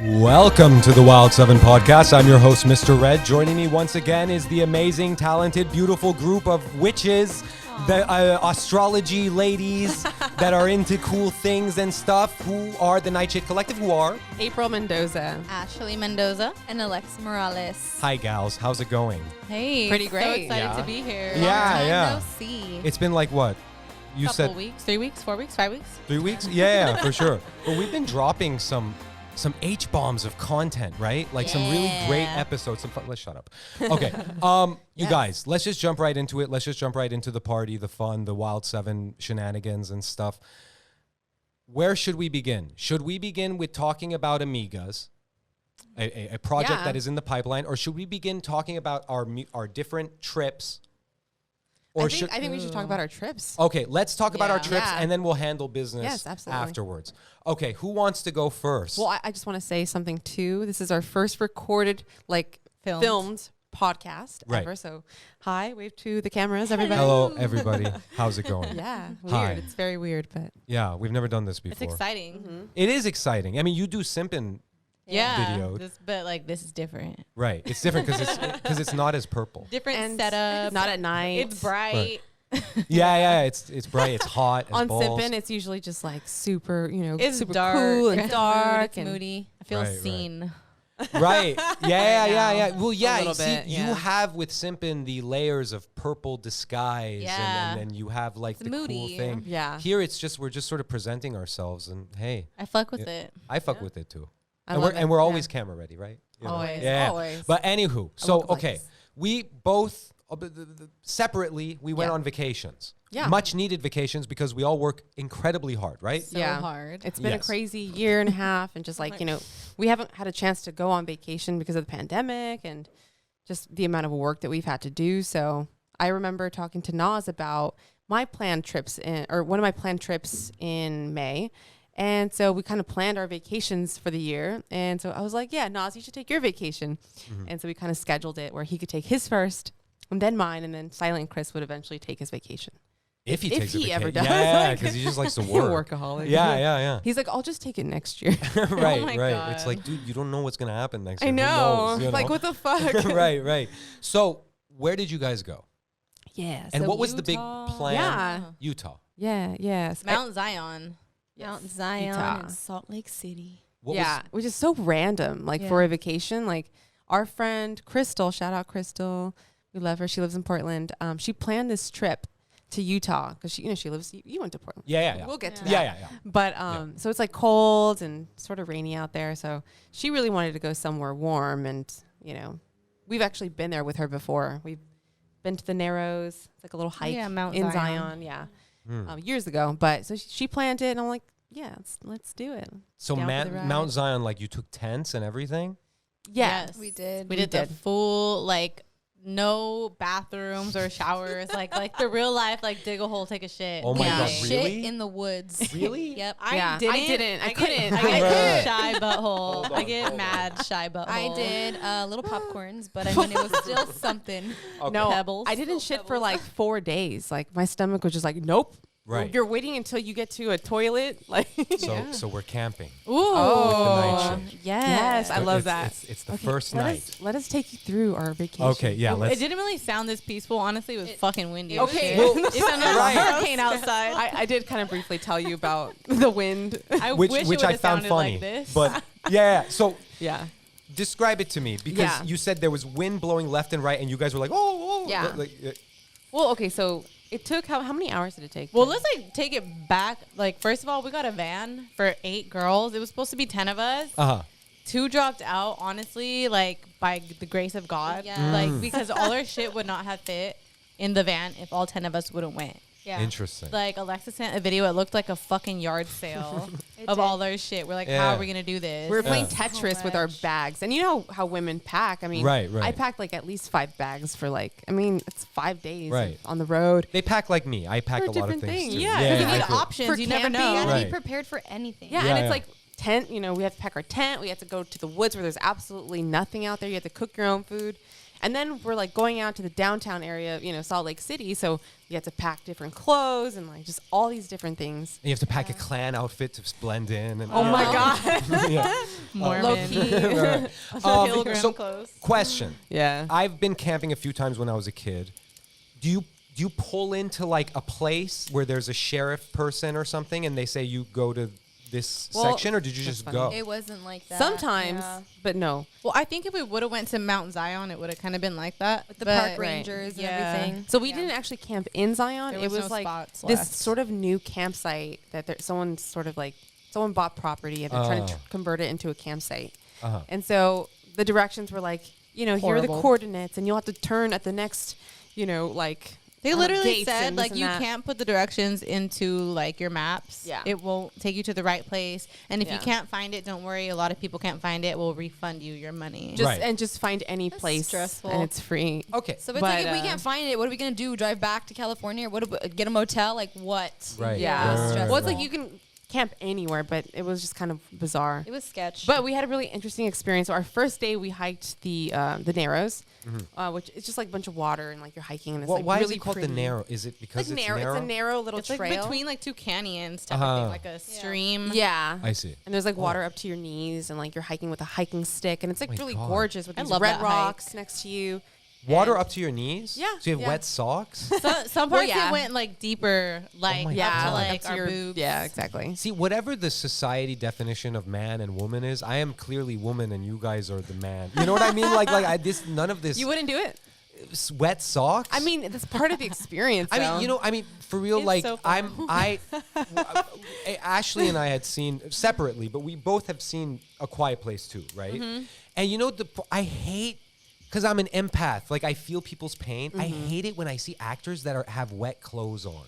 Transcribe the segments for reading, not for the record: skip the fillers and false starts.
Welcome to the Wild 7 podcast. I'm your host, Mr. Red. Joining me once again is the amazing, talented, beautiful group of witches, the astrology ladies that are into cool things and stuff, who are the Nightshade Collective, who are April Mendoza, Ashley Mendoza, and Alexa Morales. Hi, gals. How's it going? Hey, Pretty great. So excited Yeah. to be here. Yeah. No see. It's been like what? You Couple said weeks, 3 weeks, 4 weeks, 5 weeks. 3 weeks? Yeah, for sure. But we've been dropping some H-bombs of content, right? Like some really great episodes. Some fun. Let's shut up. Okay. You guys, let's just jump right into it. Let's just jump right into the party, the fun, the Wild 7 shenanigans and stuff. Where should we begin? Should we begin with talking about Amigas, a project that is in the pipeline, or should we begin talking about our different trips? Or I think we should talk about our trips. Okay, let's talk about our trips, Yeah. and then we'll handle business afterwards. Okay, who wants to go first? Well, I just want to say something too. This is our first recorded, filmed podcast ever. So, hi, wave to the cameras, everybody. Hello, everybody. How's it going? Yeah, weird. Hi. It's very weird, but Yeah, we've never done this before. It's exciting. It is exciting. I mean, you do simpin' video. But this is different. Right. It's different because it's not as purple. Different and setup. not at night. It's bright. Yeah. It's bright. It's hot. It's On balls. Simpin, it's usually just like super, It's super dark. cool and It's dark It's and moody. I feel Right. seen. Right. Yeah. Well, yeah. little You see, bit, you yeah. have with simpin the layers of purple disguise, Yeah. and then you have like It's the cool moody. thing. Yeah. Here, we're just sort of presenting ourselves, and hey, I fuck with it. I fuck with it too. I And love we're it. always camera ready, right? You know? Always. Yeah. Always. But anywho, so look like okay, this. we both separately we went Yeah. on vacations. Yeah. Much needed vacations because we all work incredibly hard, right? So Yeah. hard. It's been Yes. a crazy year and a half, and just we haven't had a chance to go on vacation because of the pandemic and just the amount of work that we've had to do. So I remember talking to Nas about my planned trips one of my planned trips in May. And so we kind of planned our vacations for the year. And so I was like, yeah, Nas, you should take your vacation. And so we kind of scheduled it where he could take his first and then mine. And then Silent Chris would eventually take his vacation. If he takes he a ever vacation. does. Yeah, Like- because he just likes to work. Workaholic. Yeah. He's like, I'll just take it next year. right. my It's God. like, dude, you don't know what's gonna happen next I year. Who know. knows, you Like, know? what the fuck? right. So where did you guys go? Yeah. And so what was the big Utah. plan? Yeah. Utah. Yeah. So Mount Zion. Mount Zion Utah. and Salt Lake City. What yeah, which is so random. Like for a vacation, like our friend Crystal, shout out Crystal, we love her. She lives in Portland. She planned this trip to Utah because she lives. You went to Portland. Yeah. We'll get to that. Yeah. But so it's like cold and sort of rainy out there. So she really wanted to go somewhere warm, and we've actually been there with her before. We've been to the Narrows. It's like a little hike Mount in Zion. Zion. Yeah. Years ago, but so she planned it, and I'm like, yeah, let's do it. So Down for the ride. Mount Zion, like you took tents and everything? Yes. We did. We did the full, no bathrooms or showers, like the real life, dig a hole, take a shit. Oh my God, Shit really? in the woods. Really? Yep. I didn't. I couldn't. I get Right. shy butthole. Hold I on, get hold mad shy butthole. I did little popcorns, but I mean, it was still something. No, Pebbles. I didn't shit for 4 days. Like my stomach was just like, nope. Right. You're waiting until you get to a toilet. Like, So we're camping. Ooh. The Nightshade. yes, I So love it's- that. It's the first let night. Let us take you through our vacation. Okay, yeah, It let's. didn't really sound this peaceful. Honestly, it was fucking windy. Okay. Well, Well, it sounded like a hurricane outside. I did kind of briefly tell you about the wind. I which wish which it I would've found sounded funny. like this. But yeah, so Yeah. describe it to me because Yeah. you said there was wind blowing left and right, and you guys were like, oh. Yeah. Well, okay, so it took how many hours did it take? Well, let's take it back. First of all, we got a van for 8 girls. It was supposed to be 10 of us. 2 dropped out, honestly, by the grace of God. Yeah. Because all our shit would not have fit in the van if all 10 of us wouldn't went. Yeah. Interesting. Alexa sent a video. It looked like a fucking yard sale It of did. all our shit. We're like, Yeah. how are we going to do this? we were playing Yeah. Tetris So with our much. bags. And you know how women pack. I mean, Right. I packed at least 5 bags for it's 5 days Right. on the road. They pack like me. I pack For a lot of things. things too. yeah, 'cause you I need feel- options. For You never camping, know. you gotta Right. be prepared for anything. Yeah, Yeah, and yeah. it's like tent. You know, we had to pack our tent. We had to go to the woods where there's absolutely nothing out there. You have to cook your own food. And then we're like going out to the downtown area, you know, Salt Lake City. So you have to pack different clothes and like just all these different things. And you have to pack a clan outfit to blend in. And, Oh my God. yeah. Mormon. Low-key. Right. Pilgrim clothes. Question. Yeah. I've been camping a few times when I was a kid. Do you pull into like a place where there's a sheriff person or something and they say you go to this section, or did you that's just funny. go? It wasn't like that. Sometimes, Yeah. but no. Well, I think if we would have went to Mount Zion, it would have kind of been like that. With the But- park rangers and Yeah. everything. So we didn't actually camp in Zion. There It was was no like spots this left. sort of new campsite that someone bought property and they're trying to convert it into a campsite. Uh-huh. And so the directions were like, you know, here are the Horrible. coordinates, and you'll have to turn at the next, you know, like They literally gates said and this like and you that. can't put the directions into like your maps. Yeah. It won't take you to the right place. And if you Yeah. can't find it, don't worry. A lot of people can't find it. We'll refund you your money. just Right. just find any That's place stressful. and it's free. Okay. So it's But, like if we can't find it, what are we gonna do? Drive back to California, or what? Get a motel? Like what? Right. Yeah. It was Right, stressful. Well, it's like you can camp anywhere, but it was just kind of bizarre. It was sketch. But we had a really interesting experience. So our first day, we hiked the Narrows, which is just like a bunch of water and like you're hiking, and it's Well, like why really is it called pretty. the Narrow? Is it because Like it's narrow. narrow? It's a narrow little It's like trail. between like two canyons type Uh-huh. of thing, like a stream. Yeah. I see. And there's like water up to your knees, and like you're hiking with a hiking stick, and it's like my really God. gorgeous with I these love red that rocks hike. next to you. Water And- up to your knees? Yeah, So you have yeah. wet socks? Some Well, parts yeah. it went like deeper, like my up Yeah, to God. like up to our your boobs. Yeah, exactly. See, whatever the society definition of man and woman is, I am clearly woman and you guys are the man. You know what I mean? None of this You wouldn't do it. wet socks. I mean, that's part of the experience. I mean, though. you know, for real, It's like so fun. Ashley and I had seen separately, but we both have seen A Quiet Place too, right? Mm-hmm. And you know, I hate, because I'm an empath, like I feel people's pain. I Mm-hmm. hate it when I see actors that have wet clothes on.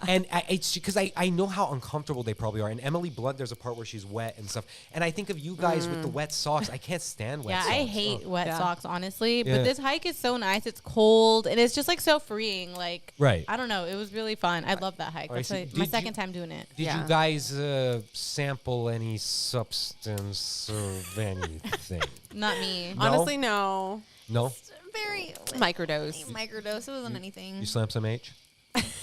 And it's because I know how uncomfortable they probably are. And Emily Blunt, there's a part where she's wet and stuff. And I think of you guys with the wet socks. I can't stand wet Yeah, socks. I hate wet Yeah. socks, honestly. Yeah. But this hike is so nice. It's cold, and it's just like so freeing. Like, Right. I don't know. It was really fun. I love that hike. I That's see. like my Did second you- time doing it. Did Yeah. you guys sample any substance of anything? Not me. No? honestly, no. No? very Microdose. microdose. It wasn't anything. You slam some H?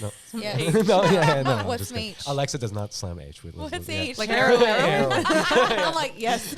No. Yeah. No, yeah, no. I'm What's just kidding. H? Alexa does not slam H. What's yeah. H? Like Heroin. heroin. I'm like, yes.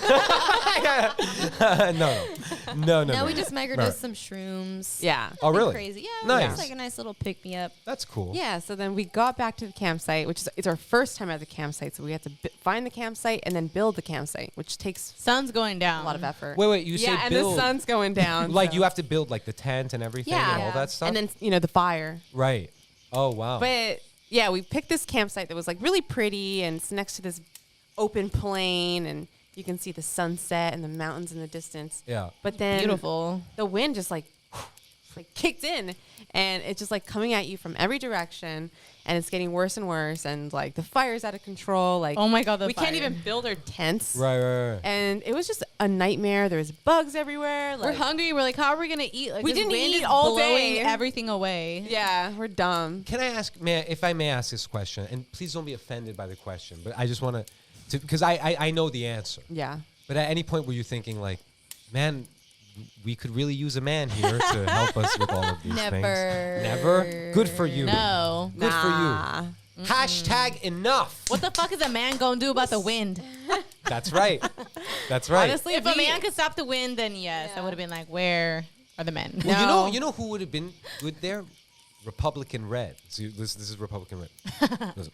No. No, we just microdosed Right. some shrooms. Yeah. Oh, Nothing really? Crazy. Yeah. Nice. It was like a nice little pick me up. That's cool. Yeah, so then we got back to the campsite, which is it's our first time at the campsite. So we had to find the campsite and then build the campsite, which takes Sun's going down. a lot of effort. Wait, you yeah, say and build. the sun's going down. Like so- you have to build like the tent and everything Yeah. and all that stuff? and then the fire. right. Oh, wow. But yeah, we picked this campsite that was like really pretty, and it's next to this open plain, and you can see the sunset and the mountains in the distance. Yeah. But then Beautiful. the wind just like kicked in, and it's just like coming at you from every direction, and it's getting worse and worse, and like the fire's out of control. Like, Oh my God, the we can't fire. even build our tents. Right. And it was just a nightmare. There was bugs everywhere. We're Like, hungry. We're like, how are we gonna eat? Like, We this didn't wind eat is all blowing day. everything away. yeah, we're dumb. Can I ask, if I may ask this question, and please don't be offended by the question, but I just want to, because I know the answer. Yeah. But at any point were you thinking like, man, we could really use a man here to help us with all of these Never. things? Never? Good for you. No. Good Nah. for you. Hashtag enough. What the fuck is a man gonna do about the wind? That's right. That's right. Honestly, If a man could stop the wind, then yes, I Yeah. would have been like, where are the men? Well, No. you know who would have been good there? Republican Red. So this is Republican Red. Listen.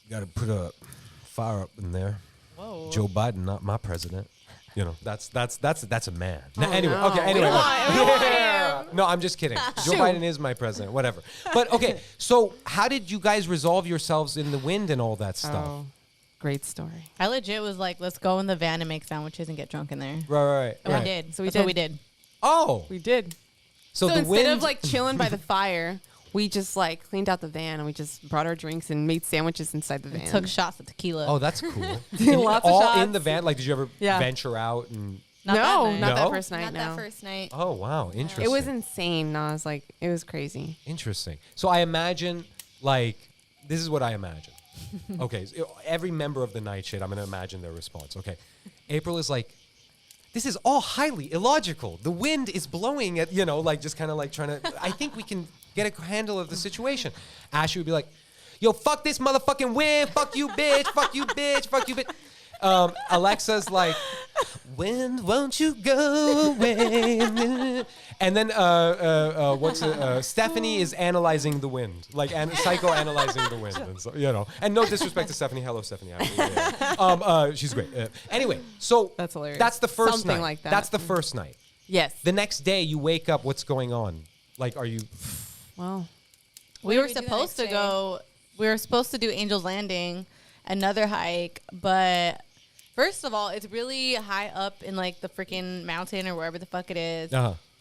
You got to put a fire up in there. Whoa. Joe Biden, not my president. You know, that's a man. Now, Oh, anyway, no. okay, We anyway. don't look. No, I'm just kidding. Joe Biden is my president, whatever. But okay, so how did you guys resolve yourselves in the wind and all that stuff? Oh, great story. I legit was like, let's go in the van and make sandwiches and get drunk in there. Right. And right. we did. So we That's did. what we did. Oh, We did. so So the instead wind. of like chilling by the fire, we just like cleaned out the van and we just brought our drinks and made sandwiches inside the van. Took shots of tequila. oh, that's cool. Lots of all shots. in the van. Like, did you ever Yeah. venture out and? Not that no, night. not No? that first night. Not no. that first night. Oh, wow, interesting. It was insane. No, I was like, it was crazy. Interesting. So I imagine, like, this is what I imagine. Okay, so every member of the Nightshade, I'm going to imagine their response. Okay, April is like, this is all highly illogical. The wind is blowing at, like just kind of like trying to, I think we can get a handle of the situation. Ashley would be like, yo, fuck this motherfucking wind. Fuck you, bitch. Fuck you, bitch. Fuck you, bitch. Alexa's like, wind, won't you go away? And then Stephanie is analyzing the wind, like psychoanalyzing the wind, and so, And no disrespect to Stephanie. Hello, Stephanie. She's great. Anyway, so That's hilarious. That's the first Something night. like that. That's the first night. Yes. The next day, you wake up. What's going on? Like, are you? Well, We did were we do the supposed next to go. We were supposed to do Angel's Landing, another hike, but first of all, it's really high up in like the freaking mountain or wherever the fuck it is,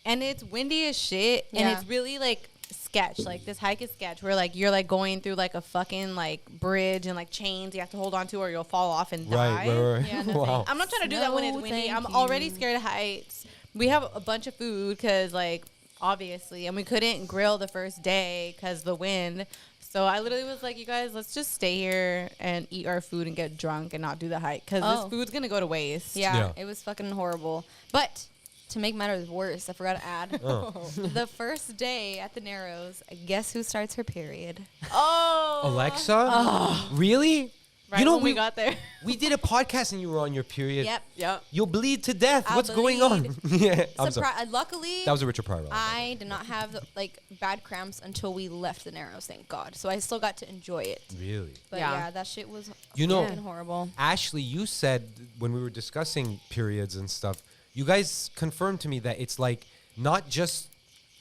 and it's windy as shit, and Yeah. it's really like sketch. Like this hike is sketch, where like you're like going through like a fucking like bridge and like chains you have to hold on to, or you'll fall off and die. Right. Yeah, no Wow. I'm not trying to do that when it's No, windy. thank I'm already scared of heights. We have a bunch of food because like obviously, and we couldn't grill the first day because the wind. So I literally was like, you guys, let's just stay here and eat our food and get drunk and not do the hike because this food's going to go to waste. Yeah, it was fucking horrible. But to make matters worse, I forgot to add. The first day at the Narrows, guess who starts her period? Oh. Alexa? Really? Right when we got there. We did a podcast and you were on your period. Yep. You'll bleed to death. I'll What's going on? Yeah, I'm sorry. Luckily, That was a Richard Pryor. I did not have bad cramps until we left the Narrows, thank God. So I still got to enjoy it. Really? But Yeah. yeah, that shit was fucking horrible. Ashley, you said when we were discussing periods and stuff, you guys confirmed to me that it's like not just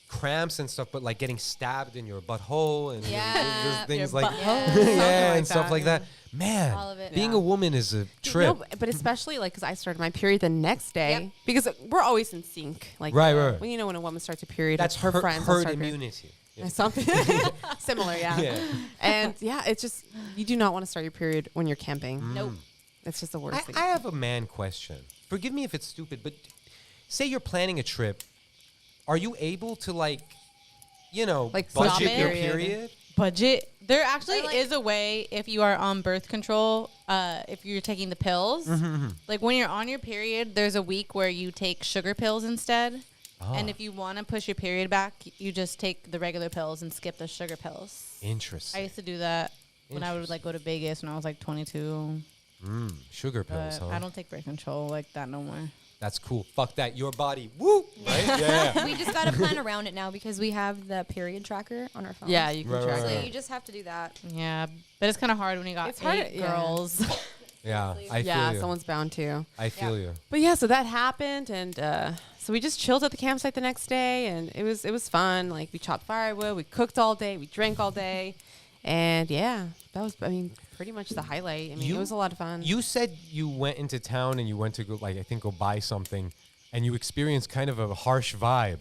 cramps and stuff, but like getting stabbed in your butthole and Yeah. things Your like butthole. yeah, like and stuff that, like that. Man, All of it. being Yeah. a woman is a No, trip. but especially like because I started my period the next day Yep. because we're always in sync. Like Right. when when a woman starts a period, That's her friends will herd start period. immunity. Yeah. Something similar, yeah. Yeah. And yeah, it's just you do not want to start your period when you're camping. Nope. It's just the worst thing. I have a man question. Forgive me if it's stupid, but say you're planning a trip. Are you able to like Like, budget stop your it. period? Budget. There actually I like- is a way if you are on birth control, if you're taking the pills. Like when you're on your period, there's a week where you take sugar pills instead. And if you want to push your period back, you just take the regular pills and skip the sugar pills. I Interesting. used to do that when I would like go to Vegas when I was like 22. Sugar pills, But huh? I don't take birth control like that no more. That's cool. Fuck that. Your body. Woo! Right? Yeah. We just got to plan around it now because we have the period tracker on our phone. Yeah, you can Right, track right, So it. right. you just have to do that. Yeah, but it's kind of hard when you got It's hard, 8 yeah. girls. Yeah. I feel Yeah, you. someone's bound to. I feel you. But yeah, so that happened, and so we just chilled at the campsite the next day, and it was fun. Like we chopped firewood, we cooked all day, we drank all day, and yeah, that was pretty much the highlight. I mean, it was a lot of fun. You said you went into town and you went to go buy something, and you experienced kind of a harsh vibe.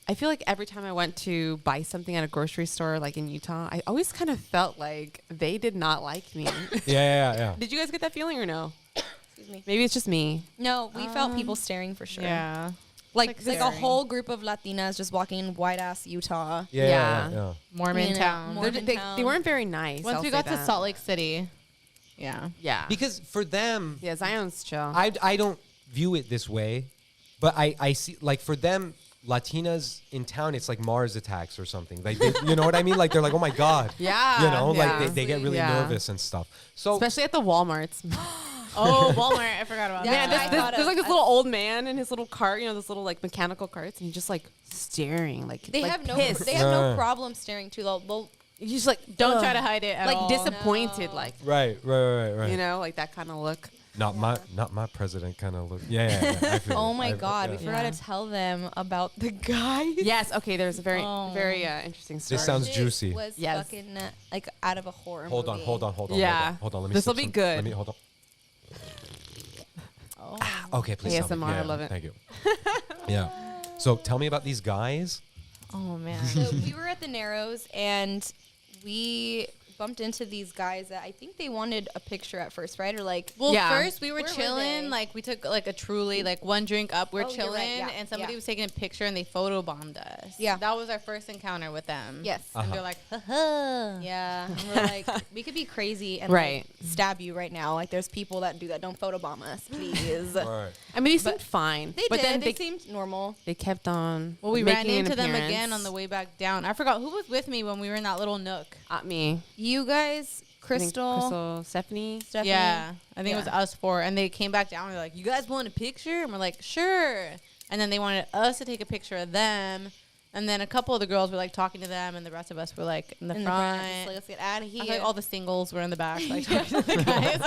I feel like every time I went to buy something at a grocery store, like in Utah, I always kind of felt like they did not like me. Yeah. Did you guys get that feeling or no? Excuse me. Maybe it's just me. No, we felt people staring for sure. Yeah. Like Like a staring. whole group of Latinas just walking in white ass Utah. Yeah. Mormon You know, town. Mormon They town. weren't very nice. Once I'll we say got to that. Salt Lake City. Yeah. Yeah. Because for them, Yeah, Zion's chill. I don't view it this way, but I see, like, for them, Latinas in town, it's like Mars attacks or something. Like, you know what I mean? Like, they're like, oh my God. Yeah. Like yeah. they get really Yeah. nervous and stuff. So Especially at the Walmarts. Oh, Walmart. I forgot about Yeah, that. I thought There's like of- this little old man in his little cart, those little like mechanical carts, and he's just like staring, like They like have no pissed. they have no Yeah. problem staring too. They'll He's just like Don't ugh. try to hide it at like all. disappointed, No. like right. like that kind of look. Not my president kind of look. Yeah. I feel Oh it. my God, yeah. we forgot Yeah. to tell them about the guys. Yes. Okay. There's a very Oh. very interesting story. This sounds Shit juicy. Was Yes. fucking like out of a horror Hold movie. on. Yeah. Hold on. Let me. This'll sip be some- good. Let me hold on. Oh. Okay, please. tell me. ASMR, I Yeah, love it. Thank you. Yeah. So tell me about these guys. Oh, man. So we were at the Narrows and bumped into these guys that I think they wanted a picture at first, right? Or like, Well, Yeah. first we were Where were chilling. they? Like we took like a Truly, like one drink up. We're Oh, you're chilling, right, yeah, and somebody yeah. was taking a picture, and they photobombed us. Yeah. that was our first encounter with them. yes. And they're like, haha. Yeah, and we're like, we could be crazy and Right. like, stab you right now. Like, there's people that do that. Don't photobomb us, please. Right. I mean, they seemed fine. They but did. then They seemed normal. they kept on. Well, we ran making an into them appearance. again on the way back down. I forgot who was with me when we were in that little nook. Me. You guys, I think Crystal, Stephanie. Stephanie. Yeah, I think it was Yeah. us four, and they came back down. And they're like, "You guys want a picture?" And we're like, "Sure." And then they wanted us to take a picture of them, and then a couple of the girls were like talking to them, and the rest of us were like in the front. Just like, let's get out of I here. feel like all the singles were in the back, like talking to the guys.